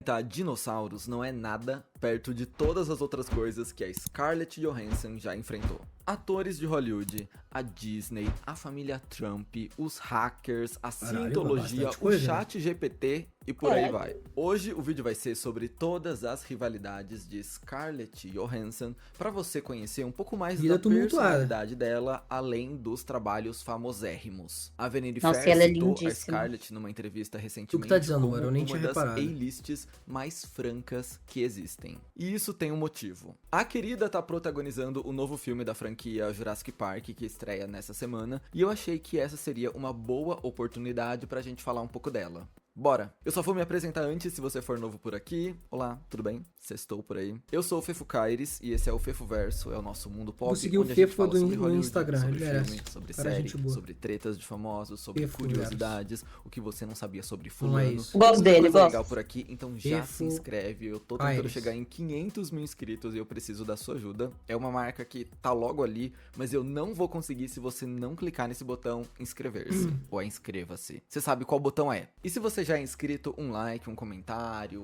Tá, dinossauros não é nada perto de todas as outras coisas que a Scarlett Johansson já enfrentou. Atores de Hollywood, a Disney, a família Trump, os hackers, a cientologia, o chat GPT e por aí vai. Hoje o vídeo vai ser sobre todas as rivalidades de Scarlett Johansson para você conhecer um pouco mais da personalidade dela, além dos trabalhos famosérrimos. A Vanity Fair citou a Scarlett numa entrevista recentemente como uma das A-lists mais francas que existem. E isso tem um motivo. A querida tá protagonizando o novo filme da franquia Jurassic Park, que estreia nessa semana, e eu achei que essa seria uma boa oportunidade pra gente falar um pouco dela. Bora! Eu só vou me apresentar antes, se você for novo por aqui. Olá, tudo bem? Sextou por aí. Eu sou o Fefo Caires e esse é o Fefoverso, é o nosso mundo pop. Vou seguir o Fefo do Instagram, sobre filme, sobre série, sobre tretas de famosos, sobre curiosidades, o que você não sabia sobre fulano. Gosto dele, gosto. Legal por aqui, então já se inscreve. Eu tô tentando chegar em 500 mil inscritos e eu preciso da sua ajuda. É uma marca que tá logo ali, mas eu não vou conseguir se você não clicar nesse botão inscrever-se ou inscreva-se. Você sabe qual botão é. E se você já é inscrito, um like, um comentário,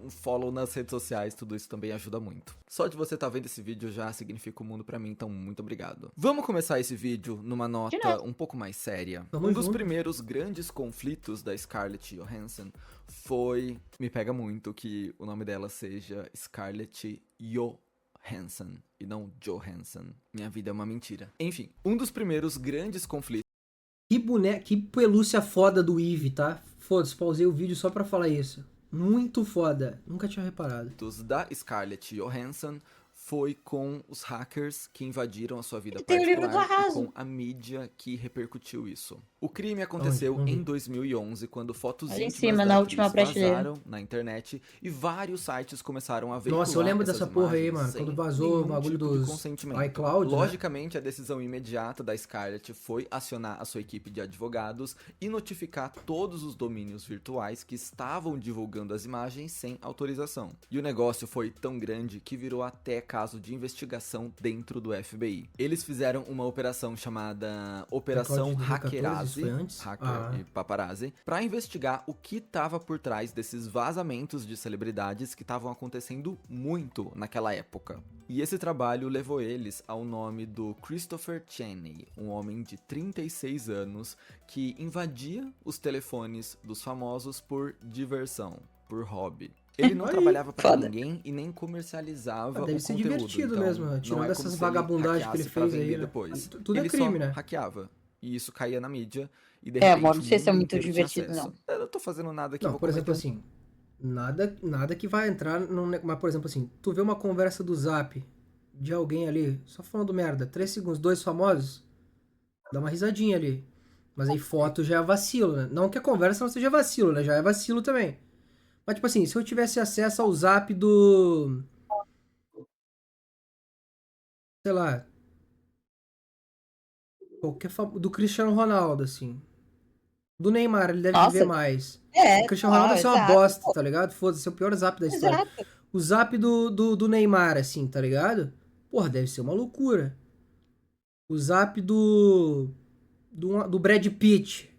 um follow nas redes sociais, tudo isso também ajuda muito. Só de você estar vendo esse vídeo já significa o mundo pra mim, então muito obrigado. Vamos começar esse vídeo numa nota um pouco mais séria. Um dos primeiros grandes conflitos da Scarlett Johansson foi... Me pega muito que o nome dela seja Scarlett Johansson e não Johansson. Minha vida é uma mentira. Enfim, um dos primeiros grandes conflitos... Que pelúcia foda do Eve, tá? Foda-se, pausei o vídeo só pra falar isso. Muito foda. Nunca tinha reparado. Da Scarlett Johansson foi com os hackers que invadiram a sua vida particular e com a mídia que repercutiu isso. O crime aconteceu em 2011, quando fotos íntimas da atriz vazaram na internet e vários sites começaram a veicular. Nossa, eu lembro dessa porra aí, mano, quando vazou o bagulho dos iCloud, Logicamente, a decisão imediata da Scarlett foi acionar a sua equipe de advogados e notificar todos os domínios virtuais que estavam divulgando as imagens sem autorização. E o negócio foi tão grande que virou até caso de investigação dentro do FBI. Eles fizeram uma operação chamada Operação Hackerazzi, Hacker e Paparazzi, para investigar o que estava por trás desses vazamentos de celebridades que estavam acontecendo muito naquela época. E esse trabalho levou eles ao nome do Christopher Cheney, um homem de 36 anos que invadia os telefones dos famosos por diversão, por hobby. Ele não trabalhava pra ninguém e nem comercializava o conteúdo. Deve ser divertido mesmo, tirando essas vagabundagens que ele fez aí, depois. Tudo é crime, né? Ele só hackeava. E isso caía na mídia. E de repente, não sei se é muito divertido, não. Eu não tô fazendo nada aqui. Não, por exemplo assim, nada que vai entrar num... Mas, por exemplo assim, tu vê uma conversa do Zap de alguém ali, só falando merda, 3 segundos, 2 famosos, dá uma risadinha ali. Mas aí foto já é vacilo, né? Não que a conversa não seja vacilo, né? Já é vacilo também. Mas, tipo assim, se eu tivesse acesso ao Zap do... sei lá... do Cristiano Ronaldo, assim. Do Neymar, ele deve ver mais. O Cristiano Ronaldo deve ser uma bosta, tá ligado? Foda-se, é o pior Zap da história. O Zap do Neymar, assim, tá ligado? Porra, deve ser uma loucura. O Zap do Brad Pitt.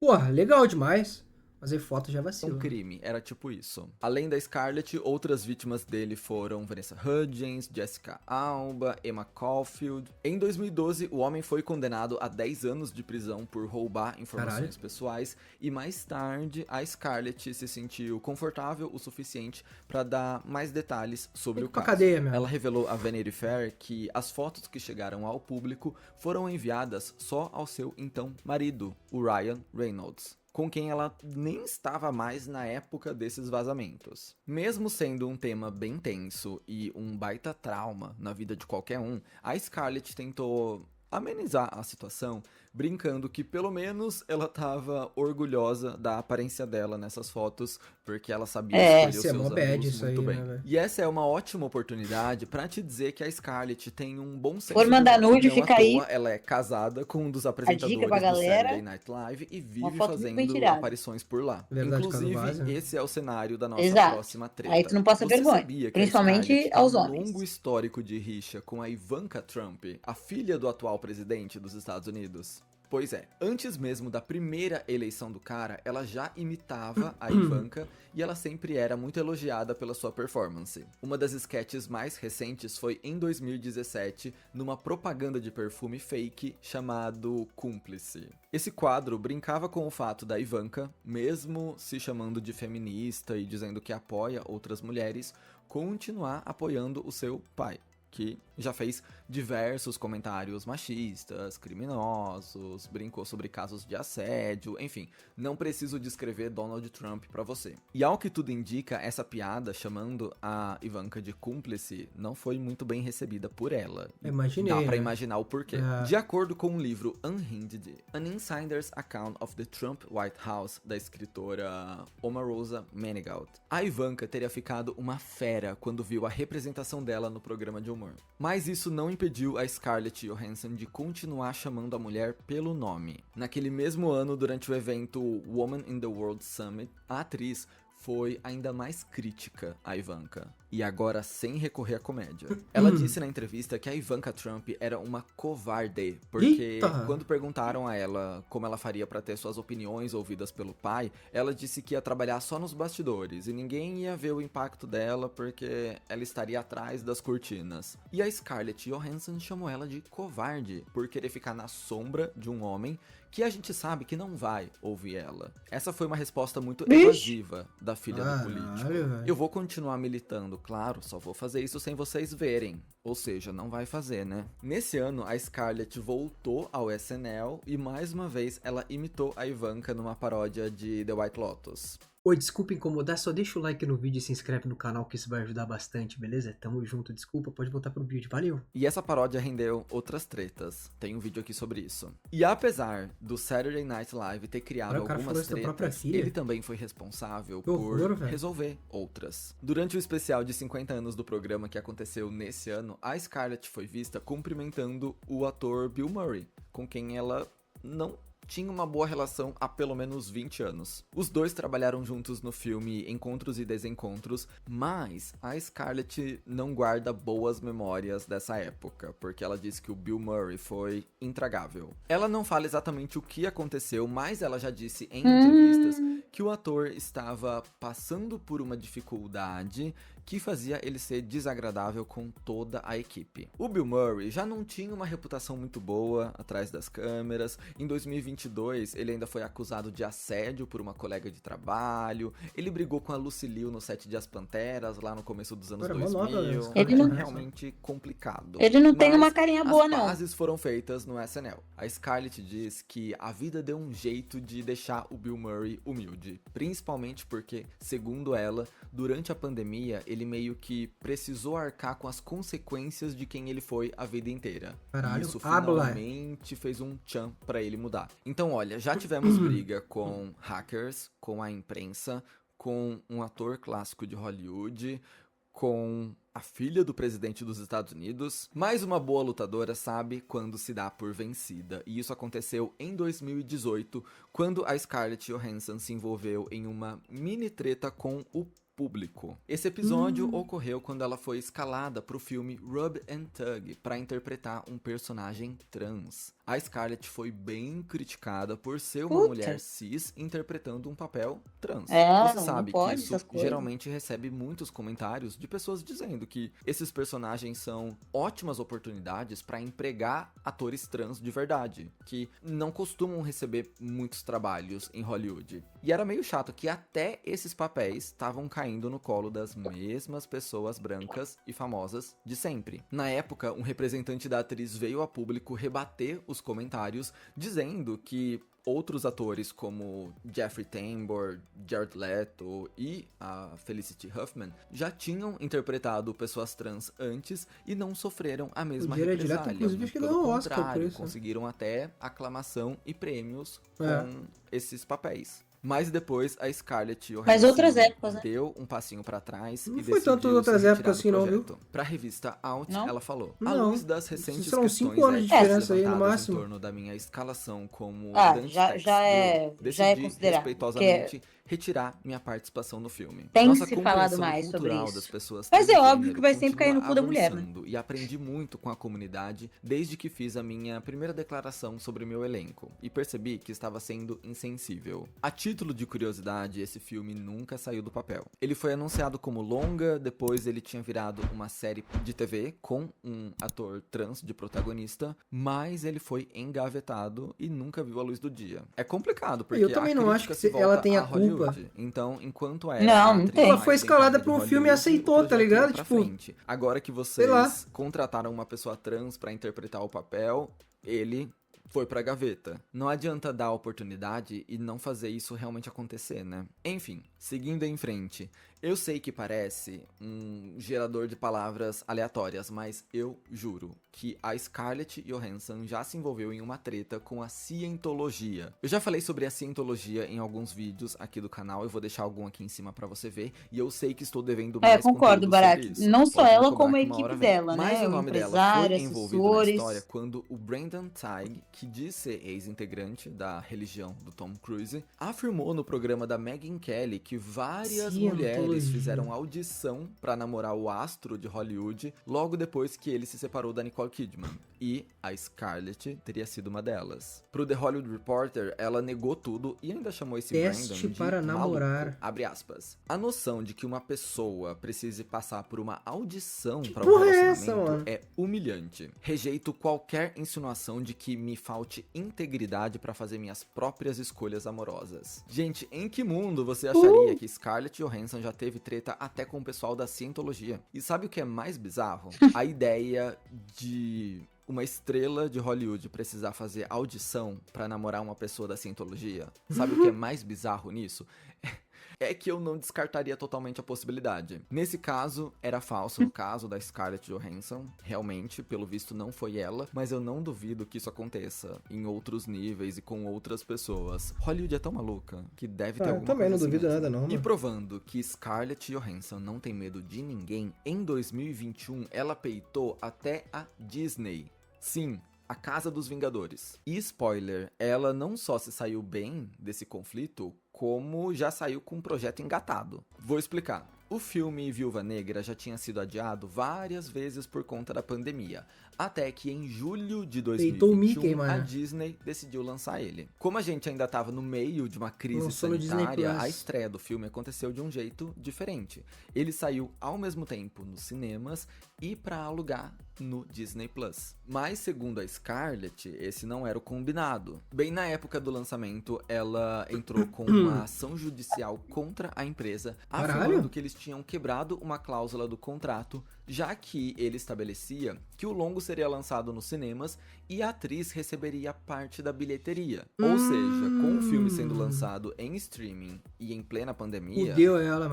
Porra, legal demais. Mas aí foto já vacila. Um crime, era tipo isso. Além da Scarlett, outras vítimas dele foram Vanessa Hudgens, Jessica Alba, Emma Caulfield. Em 2012, o homem foi condenado a 10 anos de prisão por roubar informações pessoais e mais tarde a Scarlett se sentiu confortável o suficiente para dar mais detalhes sobre o caso. Ela revelou à Vanity Fair que as fotos que chegaram ao público foram enviadas só ao seu então marido, o Ryan Reynolds, com quem ela nem estava mais na época desses vazamentos. Mesmo sendo um tema bem tenso e um baita trauma na vida de qualquer um, a Scarlett tentou amenizar a situação, brincando que pelo menos ela estava orgulhosa da aparência dela nessas fotos, porque ela sabia escolher os seus ângulos muito bem. Né, e essa é uma ótima oportunidade pra te dizer que a Scarlett tem um bom senso. For mandar nude, fica aí. Ela é casada com um dos apresentadores do Saturday Night Live e vive fazendo aparições por lá. Inclusive, esse é o cenário da nossa próxima treta. Aí tu não passa vergonha, principalmente aos homens. Um longo histórico de rixa com a Ivanka Trump, a filha do atual presidente dos Estados Unidos. Pois é, antes mesmo da primeira eleição do cara, ela já imitava a Ivanka e ela sempre era muito elogiada pela sua performance. Uma das sketches mais recentes foi em 2017, numa propaganda de perfume fake chamado Cúmplice. Esse quadro brincava com o fato da Ivanka, mesmo se chamando de feminista e dizendo que apoia outras mulheres, continuar apoiando o seu pai, que já fez diversos comentários machistas, criminosos, brincou sobre casos de assédio, enfim, não preciso descrever Donald Trump pra você. E ao que tudo indica, essa piada chamando a Ivanka de cúmplice não foi muito bem recebida por ela. Imaginei. Dá pra imaginar o porquê. De acordo com o livro Unhinged, An Insider's Account of the Trump White House, da escritora Omarosa Manigault, a Ivanka teria ficado uma fera quando viu a representação dela no programa de humor. Mas isso não impediu a Scarlett Johansson de continuar chamando a mulher pelo nome. Naquele mesmo ano, durante o evento Woman in the World Summit, a atriz foi ainda mais crítica à Ivanka. E agora sem recorrer à comédia. Ela disse na entrevista que a Ivanka Trump era uma covarde, porque quando perguntaram a ela como ela faria pra ter suas opiniões ouvidas pelo pai, ela disse que ia trabalhar só nos bastidores e ninguém ia ver o impacto dela porque ela estaria atrás das cortinas. E a Scarlett Johansson chamou ela de covarde por querer ficar na sombra de um homem que a gente sabe que não vai ouvir ela. Essa foi uma resposta muito evasiva da filha do político. Eu vou continuar militando, claro, só vou fazer isso sem vocês verem. Ou seja, não vai fazer, né? Nesse ano, a Scarlett voltou ao SNL e mais uma vez ela imitou a Ivanka numa paródia de The White Lotus. Oi, desculpa incomodar, só deixa o like no vídeo e se inscreve no canal que isso vai ajudar bastante, beleza? Tamo junto, desculpa, pode voltar pro vídeo, valeu! E essa paródia rendeu outras tretas, tem um vídeo aqui sobre isso. E apesar do Saturday Night Live ter criado algumas tretas, ele também foi responsável por resolver outras. Durante o especial de 50 anos do programa que aconteceu nesse ano, a Scarlett foi vista cumprimentando o ator Bill Murray, com quem ela não tinha uma boa relação há pelo menos 20 anos. Os dois trabalharam juntos no filme Encontros e Desencontros, mas a Scarlett não guarda boas memórias dessa época, porque ela disse que o Bill Murray foi intragável. Ela não fala exatamente o que aconteceu, mas ela já disse em entrevistas que o ator estava passando por uma dificuldade que fazia ele ser desagradável com toda a equipe. O Bill Murray já não tinha uma reputação muito boa atrás das câmeras. Em 2022, ele ainda foi acusado de assédio por uma colega de trabalho. Ele brigou com a Lucy Liu no set de As Panteras, lá no começo dos anos 2000. Ele não... realmente complicado. Ele não tem uma carinha boa, não. As pazes foram feitas no SNL. A Scarlett diz que a vida deu um jeito de deixar o Bill Murray humilde. Principalmente porque, segundo ela, durante a pandemia, ele meio que precisou arcar com as consequências de quem ele foi a vida inteira. Caralho, isso finalmente fez um tchan pra ele mudar. Então, olha, já tivemos briga com hackers, com a imprensa, com um ator clássico de Hollywood, com a filha do presidente dos Estados Unidos, mas uma boa lutadora sabe quando se dá por vencida. E isso aconteceu em 2018, quando a Scarlett Johansson se envolveu em uma mini treta com o público. Esse episódio ocorreu quando ela foi escalada para o filme Rub and Tug para interpretar um personagem trans. A Scarlett foi bem criticada por ser uma mulher cis interpretando um papel trans. Você sabe que isso geralmente recebe muitos comentários de pessoas dizendo que esses personagens são ótimas oportunidades para empregar atores trans de verdade, que não costumam receber muitos trabalhos em Hollywood. E era meio chato que até esses papéis estavam caindo no colo das mesmas pessoas brancas e famosas de sempre. Na época, um representante da atriz veio a público rebater os comentários, dizendo que outros atores como Jeffrey Tambor, Jared Leto e a Felicity Huffman já tinham interpretado pessoas trans antes e não sofreram a mesma represália. Pelo contrário, conseguiram até aclamação e prêmios com esses papéis. Mas depois a Scarlett Johansson deu um passinho pra trás e decidiu tanto outras épocas assim, não, viu? Pra revista Out, ela falou: à luz das recentes são questões 5 anos de diferença aí, no máximo. em torno da minha escalação como já é considerar respeitosamente retirar minha participação no filme. Tem Nossa se falado mais sobre isso. Das pessoas mas é óbvio que vai sempre cair no cu da mulher, né? E aprendi muito com a comunidade desde que fiz a minha primeira declaração sobre meu elenco. E percebi que estava sendo insensível. A título de curiosidade, esse filme nunca saiu do papel. Ele foi anunciado como longa, depois ele tinha virado uma série de TV com um ator trans de protagonista, mas ele foi engavetado e nunca viu a luz do dia. É complicado, porque eu também não acho que ela tenha culpa. Então, enquanto não tem. Ela foi escalada pra um filme e aceitou, tá ligado? Tipo, agora que vocês contrataram uma pessoa trans pra interpretar o papel, ele foi pra gaveta. Não adianta dar a oportunidade e não fazer isso realmente acontecer, né? Enfim, seguindo em frente. Eu sei que parece um gerador de palavras aleatórias, mas eu juro que a Scarlett Johansson já se envolveu em uma treta com a cientologia. Eu já falei sobre a cientologia em alguns vídeos aqui do canal, eu vou deixar algum aqui em cima pra você ver, e eu sei que estou devendo mais concordo, Barak. Não só ela, como a equipe dela, né? Mas o nome dela foi envolvido na história quando o Brandon Teig, que diz ser ex-integrante da religião do Tom Cruise, afirmou no programa da Megyn Kelly que várias mulheres fizeram audição pra namorar o astro de Hollywood logo depois que ele se separou da Nicole Kidman. E a Scarlett teria sido uma delas. Pro The Hollywood Reporter, ela negou tudo e ainda chamou esse Brandon de para namorar. Maluco, abre aspas. A noção de que uma pessoa precise passar por uma audição para um relacionamento é humilhante. Rejeito qualquer insinuação de que me falte integridade pra fazer minhas próprias escolhas amorosas. Gente, em que mundo você acharia que Scarlett Johansson já teve treta até com o pessoal da cientologia? E sabe o que é mais bizarro? A ideia de uma estrela de Hollywood precisar fazer audição pra namorar uma pessoa da cientologia. Sabe o que é mais bizarro nisso? É que eu não descartaria totalmente a possibilidade. Nesse caso, era falso. No caso da Scarlett Johansson, realmente, pelo visto, não foi ela. Mas eu não duvido que isso aconteça em outros níveis e com outras pessoas. Hollywood é tão maluca que deve ter alguma coisa. Eu também não duvido assim nada, não. E provando que Scarlett Johansson não tem medo de ninguém, em 2021 ela peitou até a Disney. Sim, a Casa dos Vingadores. E spoiler, ela não só se saiu bem desse conflito, como já saiu com um projeto engatado. Vou explicar. O filme Viúva Negra já tinha sido adiado várias vezes por conta da pandemia, até que em julho de 2021 a Disney decidiu lançar ele. Como a gente ainda estava no meio de uma crise sanitária, a estreia do filme aconteceu de um jeito diferente. Ele saiu ao mesmo tempo nos cinemas e para alugar no Disney Plus. Mas segundo a Scarlett, esse não era o combinado. Bem na época do lançamento, ela entrou com uma ação judicial contra a empresa, afirmando que eles tinham quebrado uma cláusula do contrato, já que ele estabelecia que o longo seria lançado nos cinemas e a atriz receberia parte da bilheteria. Ou seja, com o filme sendo lançado em streaming e em plena pandemia,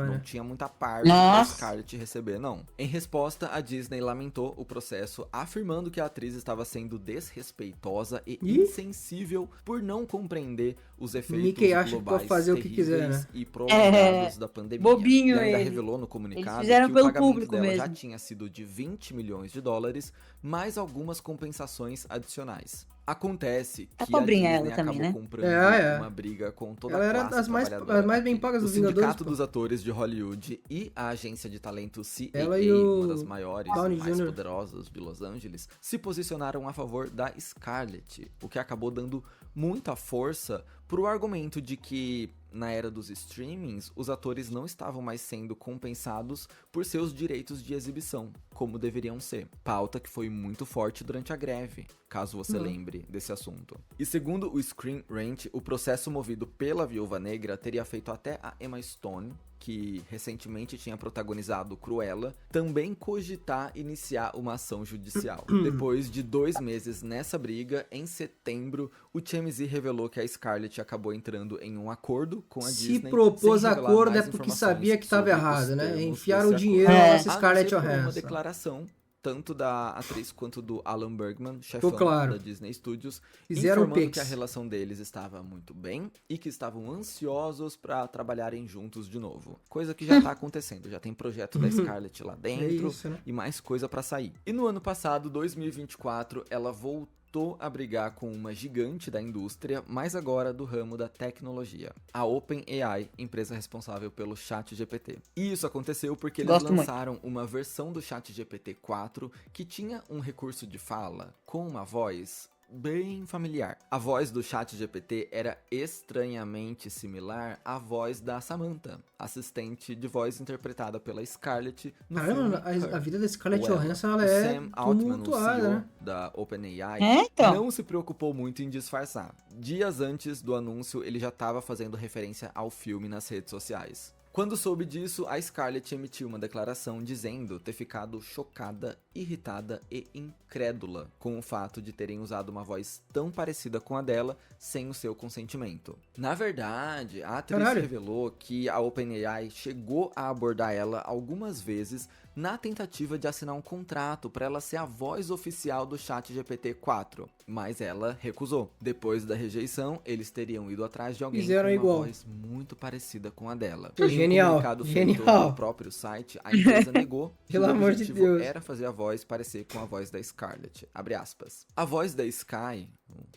não tinha muita parte da Scarlett receber, não. Em resposta, a Disney lamentou o processo, afirmando que a atriz estava sendo desrespeitosa e insensível por não compreender os efeitos globais fazer o que quiser, né? E prolongados da pandemia. Bobinho, e ainda revelou no comunicado que o pagamento dela já tinha sido de 20 milhões de dólares, mais algumas compensações adicionais. Acontece que a Disney acabou comprando uma briga com toda a classe trabalhadora. Ela era das mais bem pagas dos Vingadores. O Sindicato dos Atores de Hollywood e a agência de talento CAA, uma das maiores e mais poderosas de Los Angeles, se posicionaram a favor da Scarlett, o que acabou dando muita força pro argumento de que na era dos streamings, os atores não estavam mais sendo compensados por seus direitos de exibição, como deveriam ser. Pauta que foi muito forte durante a greve, caso você lembre desse assunto. E segundo o Screen Rant, o processo movido pela Viúva Negra teria feito até a Emma Stone, que recentemente tinha protagonizado Cruella, também cogitar iniciar uma ação judicial. Depois de 2 meses nessa briga, em setembro, o TMZ revelou que a Scarlett acabou entrando em um acordo com a Disney. Se propôs acordo é porque sabia que estava errado, né? Enfiaram o dinheiro nessa Scarlett Johansson. Uma declaração tanto da atriz quanto do Alan Bergman, chefão da Disney Studios, informando que a relação deles estava muito bem e que estavam ansiosos para trabalharem juntos de novo. Coisa que já tá acontecendo, já tem projeto da Scarlett lá dentro e mais coisa para sair. E no ano passado, 2024, ela voltou voltou a brigar com uma gigante da indústria, mas agora do ramo da tecnologia, a OpenAI, empresa responsável pelo ChatGPT. E isso aconteceu porque eles lançaram uma versão do ChatGPT 4 que tinha um recurso de fala com uma voz bem familiar. A voz do ChatGPT era estranhamente similar à voz da Samantha, assistente de voz interpretada pela Scarlett no filme a vida da Scarlett Johansson, ela é Sam Altman, o CEO, né? da OpenAI, então. não se preocupou muito em disfarçar. Dias antes do anúncio, ele já estava fazendo referência ao filme nas redes sociais. Quando soube disso, a Scarlett emitiu uma declaração dizendo ter ficado chocada, irritada e incrédula com o fato de terem usado uma voz tão parecida com a dela sem o seu consentimento. Na verdade, a atriz revelou que a OpenAI chegou a abordar ela algumas vezes na tentativa de assinar um contrato para ela ser a voz oficial do ChatGPT 4, mas ela recusou. Depois da rejeição, eles teriam ido atrás de alguém com uma voz muito parecida com a dela. Genial, genial. No próprio site, a empresa negou que o objetivo era fazer a voz parecer com a voz da Scarlett. Abre aspas. A voz da Sky,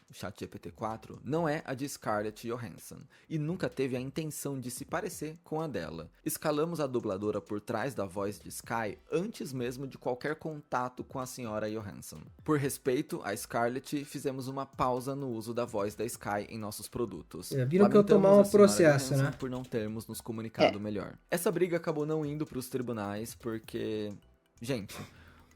o ChatGPT 4, não é a de Scarlett Johansson e nunca teve a intenção de se parecer com a dela. Escalamos a dubladora por trás da voz de Sky antes mesmo de qualquer contato com a senhora Johansson. Por respeito a Scarlett, fizemos uma pausa no uso da voz da Sky em nossos produtos. Viram que eu tomar um processo, né? Por não termos nos comunicado melhor. Essa briga acabou não indo para os tribunais porque, gente,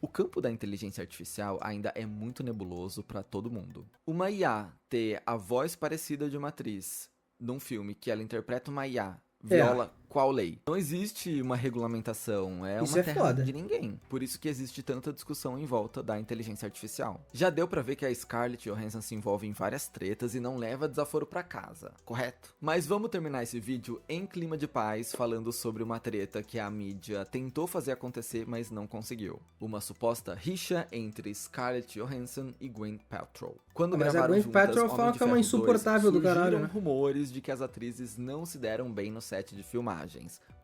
o campo da inteligência artificial ainda é muito nebuloso para todo mundo. Uma IA ter a voz parecida de uma atriz num filme que ela interpreta uma IA viola qual lei? Não existe uma regulamentação, isso uma terra foda. de ninguém. Por isso que existe tanta discussão em volta da inteligência artificial. Já deu pra ver que a Scarlett Johansson se envolve em várias tretas e não leva desaforo pra casa, correto? Mas vamos terminar esse vídeo em clima de paz, falando sobre uma treta que a mídia tentou fazer acontecer, mas não conseguiu. Uma suposta rixa entre Scarlett Johansson e Gwyneth Paltrow. Quando gravaram juntas, Paltrow fala que é uma insuportável do caralho, né? Rumores de que as atrizes não se deram bem no set de filmagens.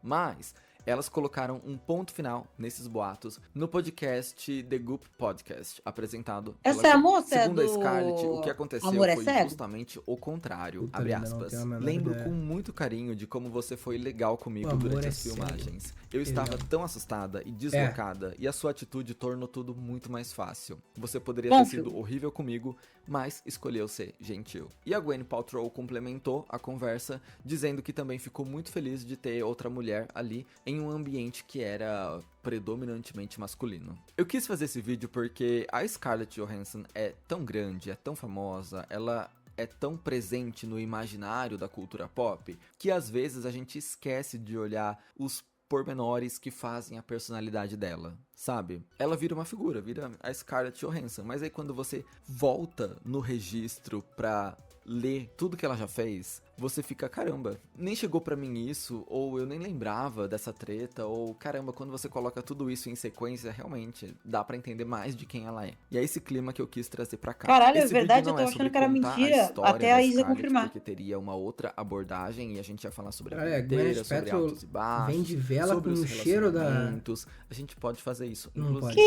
Mas elas colocaram um ponto final nesses boatos no podcast The Goop Podcast, apresentado pela Essa é a moça segundo do... a Scarlett, o que aconteceu foi justamente o contrário, abre aspas. Lembro com muito carinho de como você foi legal comigo durante as filmagens. Eu estava tão assustada e deslocada, e a sua atitude tornou tudo muito mais fácil. Você poderia ter sido horrível comigo, mas escolheu ser gentil. E a Gwyneth Paltrow complementou a conversa, dizendo que também ficou muito feliz de ter outra mulher ali em um ambiente que era predominantemente masculino. Eu quis fazer esse vídeo porque a Scarlett Johansson é tão grande, é tão famosa, ela é tão presente no imaginário da cultura pop, que às vezes a gente esquece de olhar os pormenores que fazem a personalidade dela, sabe? Ela vira uma figura, vira a Scarlett Johansson, mas aí quando você volta no registro pra ler tudo que ela já fez, você fica, caramba, nem chegou pra mim isso, ou eu nem lembrava dessa treta, ou caramba, quando você coloca tudo isso em sequência, realmente dá pra entender mais de quem ela é. E é esse clima que eu quis trazer pra cá. Caralho, esse é verdade, eu tô achando que era mentira, até a Isa confirmar. Porque teria uma outra abordagem e a gente ia falar sobre a vida inteira, sobre altos e baixos, vem de vela sobre com os o cheiro da... A gente pode fazer isso, não inclusive. Que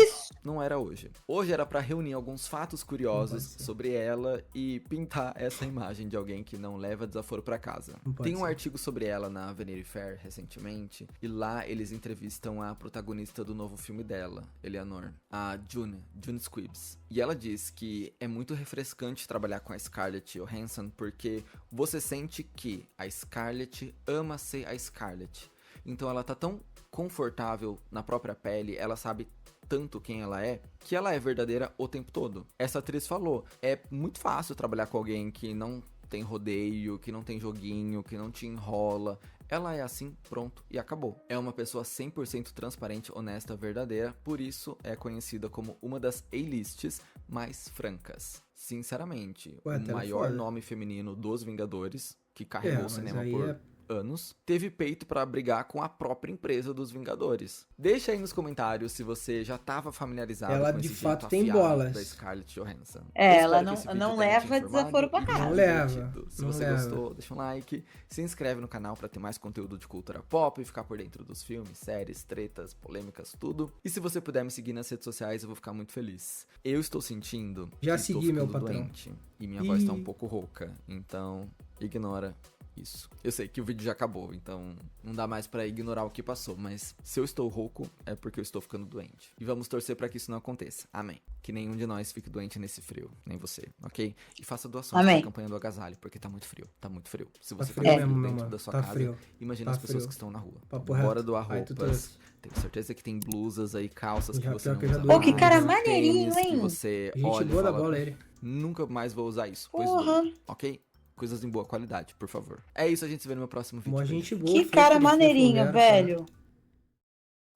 isso? Não era hoje. Hoje era pra reunir alguns fatos curiosos sobre ela e pintar essa imagem de alguém que não leva desaforo pra casa. Tem um artigo sobre ela na Vanity Fair recentemente, e lá eles entrevistam a protagonista do novo filme dela, Eleanor, a June Squibbs. E ela diz que é muito refrescante trabalhar com a Scarlett Johansson porque você sente que a Scarlett ama ser a Scarlett. Então ela tá tão confortável na própria pele, ela sabe tanto quem ela é, que ela é verdadeira o tempo todo. Essa atriz falou, é muito fácil trabalhar com alguém que não tem rodeio, que não tem joguinho, que não te enrola. Ela é assim, pronto, e acabou. É uma pessoa 100% transparente, honesta, verdadeira, por isso é conhecida como uma das A-lists mais francas. Sinceramente, o maior nome feminino dos Vingadores, que carregou o cinema por anos, teve peito pra brigar com a própria empresa dos Vingadores. Deixa aí nos comentários se você já tava familiarizado ela com de esse fato jeito tem afiado bolas da Scarlett Johansson. Ela Eu espero que esse vídeo não tenha te leva informado desaforo pra e casa. Não leva, divertido. Se não você leva. gostou, deixa um like, se inscreve no canal pra ter mais conteúdo de cultura pop e ficar por dentro dos filmes, séries, tretas, polêmicas, tudo. E se você puder me seguir nas redes sociais, eu vou ficar muito feliz. Eu estou sentindo Já que estou segui, meu ficando patrão. doente e minha voz tá um pouco rouca, então ignora isso. Eu sei que o vídeo já acabou, então não dá mais pra ignorar o que passou, mas se eu estou rouco é porque eu estou ficando doente. E vamos torcer pra que isso não aconteça. Amém. Que nenhum de nós fique doente nesse frio, nem você, ok? E faça doações pra campanha do agasalho, porque tá muito frio, tá muito frio. Se você Tá ficar frio mesmo, dentro mano. da sua Tá casa, frio. imagina Tá as pessoas frio. que estão na rua. Papo Bora reto. doar Vai, tu roupas. Tenho certeza que tem blusas aí, calças que Já, você pior não que eu já usa doei Pô, que mais, cara vários. maneirinho, tênis que hein? você Gente olha e boa da fala, bola, ele. nunca mais vou usar isso. Pois Porra. doe, ok? Coisas em boa qualidade, por favor. É isso, a gente se vê no meu próximo vídeo. Mó Beijo. gente boa. Que fofo, cara ele maneirinho, fofo, velho.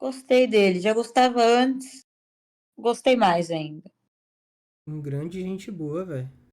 Gostei dele. Já gostava antes. Gostei mais ainda. Um grande gente boa, velho.